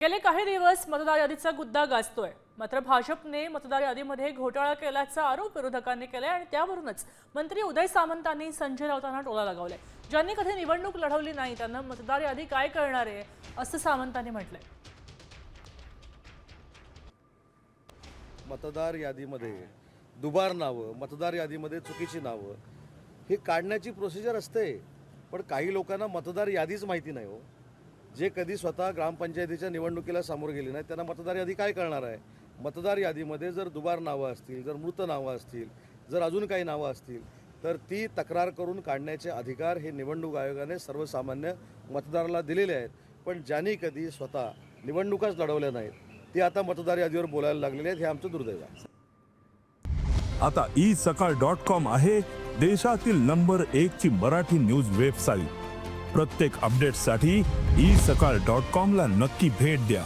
गेले काही दिवस मतदार यादीचा गुद्दा गाजतोय। मात्र भाजपने मतदार यादीमध्ये घोटाळा केल्याचा आरोप विरोधकांनी केलाय आणि त्यावरूनच मंत्री उदय सामंतांनी संजय राऊतांना टोला लगावलाय। ज्यांनी कधी निवडणूक लढवली नाही त्यांना मतदार यादी काय कळणार आहे असं सामंतांनी म्हटलंय। मतदार यादीमध्ये दुबार नावं, मतदार यादीमध्ये चुकीची नावं हे काढण्याची प्रोसिजर असते, पण काही लोकांना मतदार यादीच माहिती नाही हो। जे कधी स्वतः ग्रामपंचायतीच्या निवडणुकीला सामोरे गेले नाही त्यांना मतदार यादी काय कळणार आहे। मतदार यादीमध्ये जर दुबार नावं असतील, जर मृत नावं असतील, जर अजून काही नावं असतील तर ती तक्रार करून काढण्याचे अधिकार हे निवडणूक आयोगाने सर्वसामान्य मतदाराला दिलेले आहेत। पण ज्यांनी कधी स्वतः निवडणुकाच लढवल्या नाहीत ते आता मतदार यादीवर बोलायला लागलेले आहेत, हे आमचं दुर्दैव आहे। आता isakal.com आहे देशातील नंबर 1 ची मराठी न्यूज वेबसाईट। प्रत्येक अपडेटसाठी isakal.com ला नक्की भेट द्या।